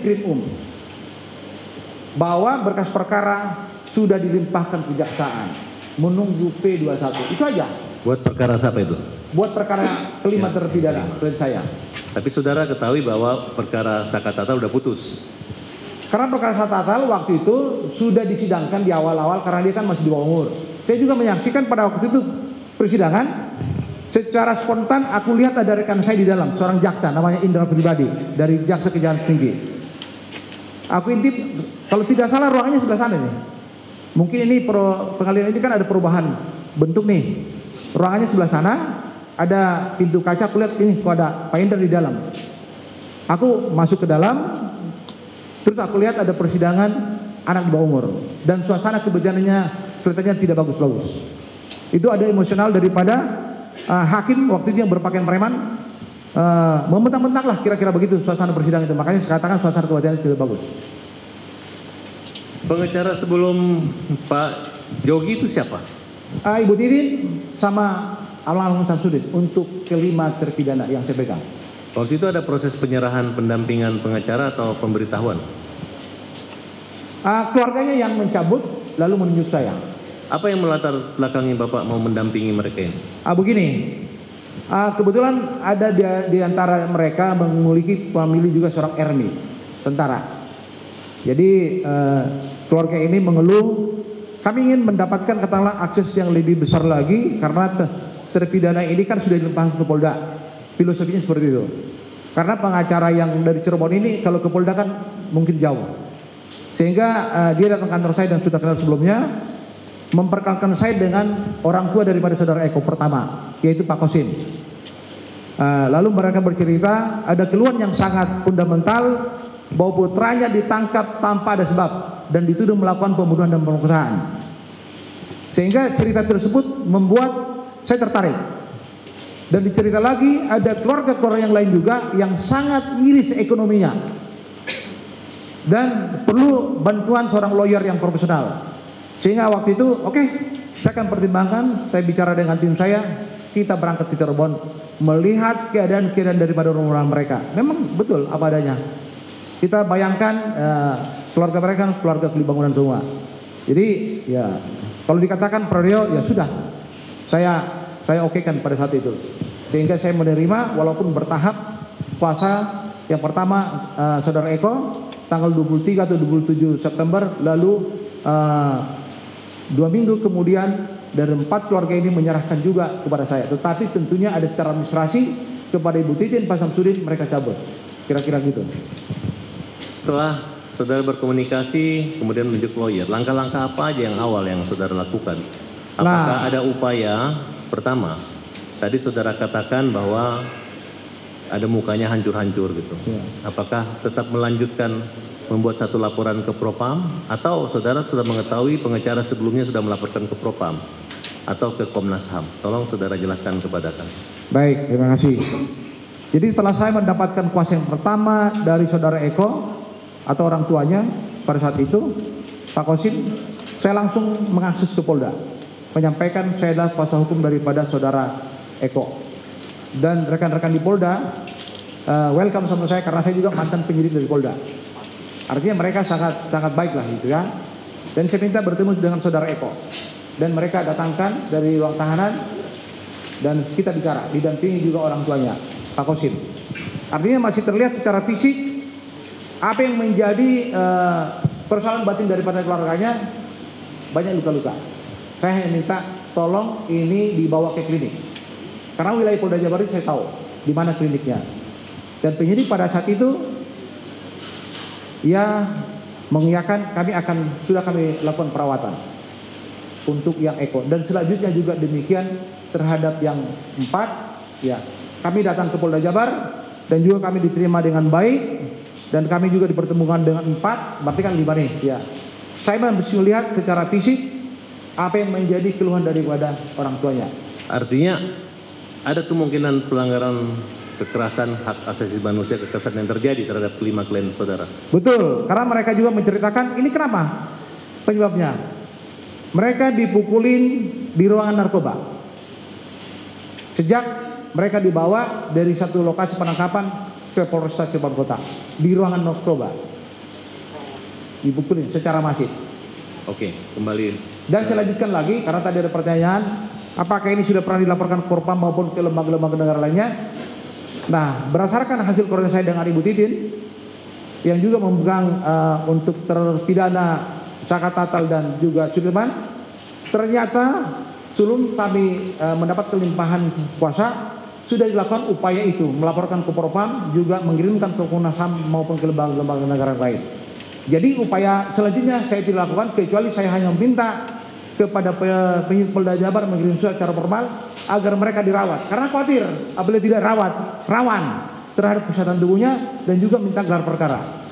Krim bahwa berkas perkara sudah dilimpahkan kejaksaan, menunggu P21. Itu aja. Buat perkara siapa itu? Buat perkara kelima terpidana klien saya. Tapi saudara ketahui bahwa perkara Sakatatal udah putus. Karena perkara Sakatatal waktu itu sudah disidangkan di awal-awal karena dia kan masih di bawah umur. Saya juga menyaksikan pada waktu itu persidangan. Secara spontan aku lihat ada rekan saya di dalam, seorang jaksa namanya Indra Pribadi dari Jaksa Kejahatan Tinggi. Aku intip, kalau tidak salah ruangannya sebelah sana nih. Mungkin ini pengalihan ini kan ada perubahan bentuk nih. Ruangannya sebelah sana, ada pintu kaca. Aku lihat ini, kok ada Pak Indra di dalam. Aku masuk ke dalam, terus aku lihat ada persidangan anak di bawah umur dan suasana kebejanannya kelihatannya tidak bagus-bagus. Itu ada emosional daripada hakim waktu itu yang berpakaian preman, membentang-bentang lah kira-kira begitu suasana persidangan itu. Makanya saya katakan suasana kebejangan tidak bagus. Pengacara sebelum Pak Yogi itu siapa? Ibu Titin sama Almarhum Samsudin untuk kelima terpidana yang saya pegang. Waktu itu ada proses penyerahan pendampingan pengacara atau pemberitahuan? Keluarganya yang mencabut lalu menunjuk saya. Apa yang melatar belakangi Bapak mau mendampingi mereka ini? Begini, kebetulan ada di antara mereka memiliki famili juga seorang Ermi, tentara. Jadi keluarga ini mengeluh, kami ingin mendapatkan katakanlah akses yang lebih besar lagi karena terpidana ini kan sudah dilimpahkan ke Polda. Filosofinya seperti itu. Karena pengacara yang dari Cirebon ini kalau ke Polda kan mungkin jauh. Sehingga dia datang kantor saya dan sudah kenal sebelumnya, memperkenalkan saya dengan orang tua daripada saudara Eko pertama, yaitu Pak Kosim. Lalu mereka bercerita ada keluhan yang sangat fundamental bahwa putranya ditangkap tanpa ada sebab dan dituduh melakukan pembunuhan dan pemerkosaan. Sehingga cerita tersebut membuat saya tertarik. Dan dicerita lagi ada keluarga-keluarga yang lain juga yang sangat miris ekonominya dan perlu bantuan seorang lawyer yang profesional. Sehingga waktu itu oke, saya akan pertimbangkan, saya bicara dengan tim saya, kita berangkat ke Cirebon melihat keadaan-keadaan daripada orang-orang mereka. Memang betul apa adanya. Kita bayangkan keluarga mereka kan keluarga kelibangunan semua. Jadi ya kalau dikatakan Prorio ya sudah, saya okekan pada saat itu. Sehingga saya menerima walaupun bertahap puasa yang pertama saudara Eko tanggal 23 atau 27 September lalu 2 minggu kemudian dari 4 keluarga ini menyerahkan juga kepada saya. Tetapi tentunya ada secara administrasi kepada Ibu Titin, Pak Samsudin mereka cabut. Kira-kira gitu. Setelah saudara berkomunikasi kemudian menunjuk lawyer, langkah-langkah apa aja yang awal yang saudara lakukan? Apakah ada upaya pertama? Tadi saudara katakan bahwa ada mukanya hancur-hancur gitu. Apakah tetap melanjutkan membuat satu laporan ke Propam atau saudara sudah mengetahui pengacara sebelumnya sudah melaporkan ke Propam atau ke Komnas HAM? Tolong saudara jelaskan kepada kami. Baik, terima kasih. Jadi setelah saya mendapatkan kuasa yang pertama dari saudara Eko atau orang tuanya pada saat itu, Pak Kosim, saya langsung mengakses ke Polda, menyampaikan saya adalah kuasa hukum daripada saudara Eko. Dan rekan-rekan di Polda welcome sama saya karena saya juga mantan penyidik dari Polda. Artinya mereka sangat baik lah gitu ya. Dan saya minta bertemu dengan saudara Eko. Dan mereka datangkan dari ruang tahanan dan kita bicara, didampingi juga orang tuanya, Pak Kosim. Artinya masih terlihat secara fisik apa yang menjadi persoalan batin daripada keluarganya, banyak luka-luka. Saya hanya minta tolong ini dibawa ke klinik. Karena wilayah Polda Jabar itu saya tahu di mana kliniknya. Dan penyidik pada saat itu ia mengiyakan sudah kami lakukan perawatan untuk yang Eko dan selanjutnya juga demikian terhadap yang 4 ya. Kami datang ke Polda Jabar dan juga kami diterima dengan baik dan kami juga dipertemukan dengan 4, berarti kan 5 nih ya. Saya masih melihat secara fisik apa yang menjadi keluhan daripada orang tuanya. Artinya ada kemungkinan pelanggaran kekerasan hak asasi manusia, kekerasan yang terjadi terhadap 5 klien saudara. Betul, karena mereka juga menceritakan ini kenapa penyebabnya. Mereka dipukulin di ruangan narkoba. Sejak mereka dibawa dari satu lokasi penangkapan ke Polresta Cirebon Kota di ruangan narkoba. dipukulin secara masif. Oke, kembali. Dan saya lanjutkan lagi karena tadi ada pertanyaan, apakah ini sudah pernah dilaporkan ke Propam maupun ke lembaga-lembaga negara lainnya? Nah, berdasarkan hasil koordinasi saya dengan Ibu Titin yang juga memegang untuk terpidana Saka Tatal dan juga Sudirman, ternyata sebelum kami mendapat kelimpahan kuasa sudah dilakukan upaya itu, melaporkan ke Propam, juga mengirimkan ke Komnas HAM maupun ke lembaga-lembaga negara lain. Jadi upaya selanjutnya saya tidak lakukan kecuali saya hanya meminta kepada penyidik Polda Jabar mengirim surat secara formal agar mereka dirawat. Karena khawatir apabila tidak rawat, rawan terhadap kesehatan tubuhnya dan juga minta gelar perkara.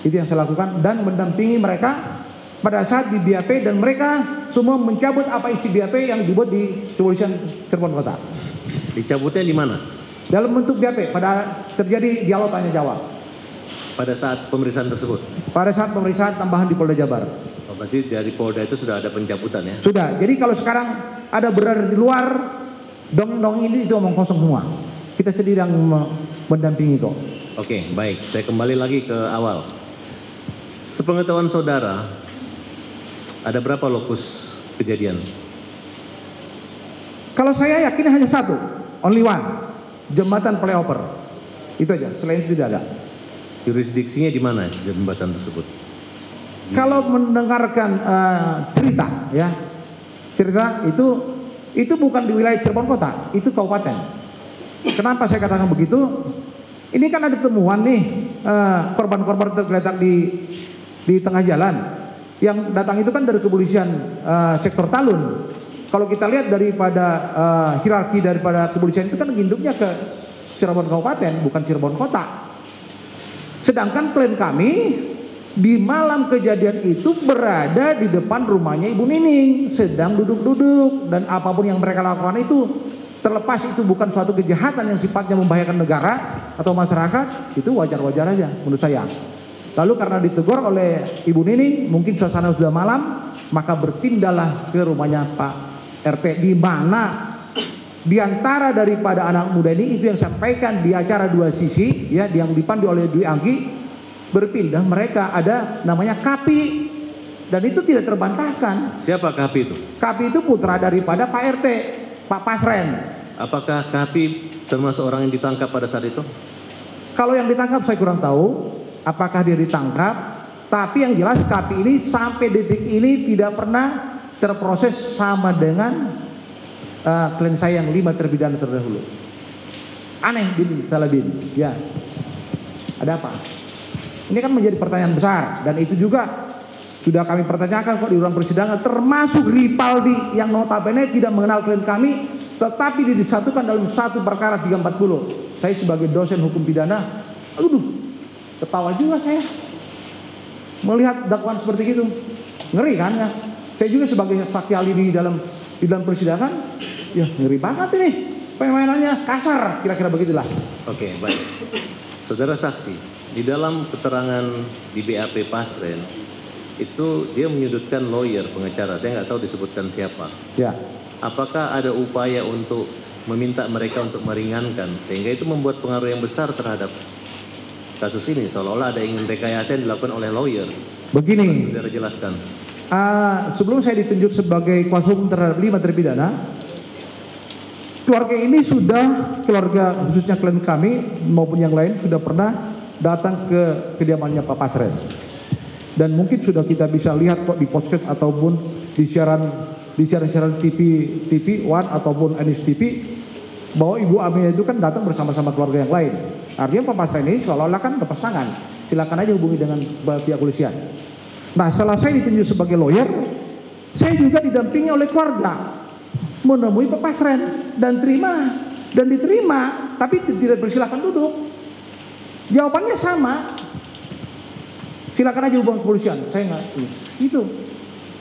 Itu yang saya lakukan dan mendampingi mereka pada saat di BAP dan mereka semua mencabut apa isi BAP yang dibuat di Kepolisian Cirebon Kota. Dicabutnya di mana? Dalam bentuk BAP pada terjadi dialog tanya jawab. Pada saat pemeriksaan tersebut? Pada saat pemeriksaan tambahan di Polda Jabar. Oh, berarti dari Polda itu sudah ada pencabutan ya? Sudah. Jadi kalau sekarang ada berada di luar, dong ini itu omong kosong semua. Kita sendiri yang mendampingi kok. Oke, baik. Saya kembali lagi ke awal. Sepengetahuan saudara, ada berapa lokus kejadian? Kalau saya yakin hanya satu, only one, jembatan flyover. Itu aja, selain itu tidak ada. Jurisdiksinya di mana jembatan tersebut? Kalau mendengarkan cerita, ya, cerita itu bukan di wilayah Cirebon Kota, itu kabupaten. Kenapa saya katakan begitu? Ini kan ada temuan nih korban-korban tergeletak di tengah jalan. Yang datang itu kan dari kepolisian sektor Talun. Kalau kita lihat daripada hierarki daripada kepolisian itu kan induknya ke Cirebon Kabupaten, bukan Cirebon Kota. Sedangkan klien kami di malam kejadian itu berada di depan rumahnya Ibu Nining, sedang duduk-duduk, dan apapun yang mereka lakukan itu, terlepas itu bukan suatu kejahatan yang sifatnya membahayakan negara atau masyarakat, itu wajar-wajar aja menurut saya. Lalu karena ditegur oleh Ibu Nining, mungkin suasana sudah malam, maka berpindahlah ke rumahnya Pak RT, di mana di antara daripada anak muda ini itu yang sampaikan di acara dua sisi, ya, yang dipandu oleh Dwi Anggi, berpindah mereka ada namanya Kapi, dan itu tidak terbantahkan. Siapa Kapi itu? Kapi itu putra daripada Pak RT, Pak Pasren. Apakah Kapi termasuk orang yang ditangkap pada saat itu? Kalau yang ditangkap saya kurang tahu apakah dia ditangkap, tapi yang jelas Kapi ini sampai detik ini tidak pernah terproses sama dengan klien saya yang 5 terpidana terdahulu. Aneh bin, salah bin, ya. Ada apa? Ini kan menjadi pertanyaan besar, dan itu juga sudah kami pertanyakan kok di ruang persidangan, termasuk Ripaldi yang notabene tidak mengenal klien kami, tetapi disatukan dalam satu perkara 340. Saya sebagai dosen hukum pidana, aduh, ketawa juga saya melihat dakwaan seperti itu. Ngeri kan ya? Saya juga sebagai saksi ahli di dalam persidangan, ya ngeri banget ini, permainannya kasar, kira-kira begitulah. Oke, baik. Saudara saksi, di dalam keterangan di BAP Pasren itu dia menyudutkan lawyer pengacara, saya nggak tahu disebutkan siapa. Ya. Apakah ada upaya untuk meminta mereka untuk meringankan, sehingga itu membuat pengaruh yang besar terhadap kasus ini, seolah-olah ada ingin rekayasa yang dilakukan oleh lawyer? Begini, saudara jelaskan. Sebelum saya ditunjuk sebagai kuasa hukum terhadap 5 terpidana, keluarga ini sudah, keluarga khususnya klien kami maupun yang lain sudah pernah datang ke kediamannya Pak Pasren, dan mungkin sudah kita bisa lihat kok di podcast ataupun di siaran TV One ataupun NS TV, bahwa Ibu Aminah itu kan datang bersama-sama keluarga yang lain. Artinya Pak Pasren ini seolah-olah kan lepas tangan, silakan aja hubungi dengan pihak kepolisian. Nah, setelah saya ditunjuk sebagai lawyer, saya juga didampingi oleh keluarga menemui Pak Pasren dan diterima, tapi tidak persilahkan duduk. Jawabannya sama, silakan aja hubungi kepolisian. Saya nggak itu.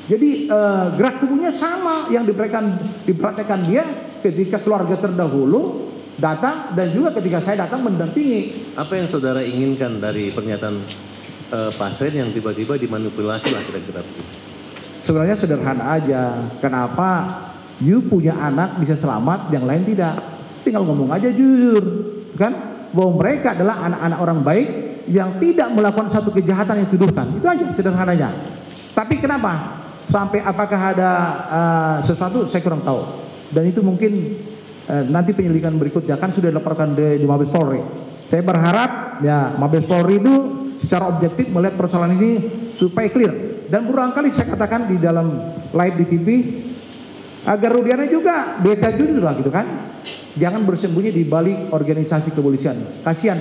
Jadi gerak tubuhnya sama yang diperhatikan dia ketika keluarga terdahulu datang dan juga ketika saya datang mendampingi. Apa yang saudara inginkan dari pernyataan Pasren yang tiba-tiba dimanipulasi lah kira-kira? Sebenarnya sederhana aja. Kenapa you punya anak bisa selamat, yang lain tidak? Tinggal ngomong aja jujur, kan? Bahwa mereka adalah anak-anak orang baik yang tidak melakukan satu kejahatan yang dituduhkan. Itu aja sederhananya. Tapi kenapa? Sampai apakah ada sesuatu, saya kurang tahu. Dan itu mungkin nanti penyelidikan berikutnya kan sudah dilaporkan di Mabes Polri. Saya berharap ya Mabes Polri itu secara objektif melihat persoalan ini supaya clear. Dan berulang kali saya katakan di dalam live di TV, agar Rudiana juga baca jujur lah gitu kan. Jangan bersembunyi di balik organisasi kepolisian. Kasihan.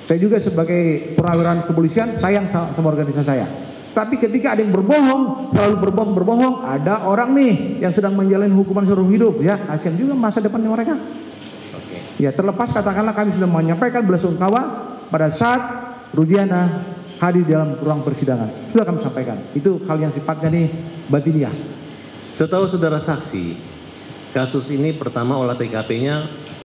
Saya juga sebagai perwira kepolisian sayang sama organisasi saya. Tapi ketika ada yang berbohong, selalu berbohong, ada orang nih yang sedang menjalani hukuman seumur hidup, ya kasihan juga masa depannya mereka. Ya terlepas katakanlah kami sudah menyampaikan belasungkawa pada saat Rudiana hadir dalam ruang persidangan, sudah kami sampaikan. Itu hal yang sifatnya nih batiniah. Setahu saudara saksi, kasus ini pertama olah TKP-nya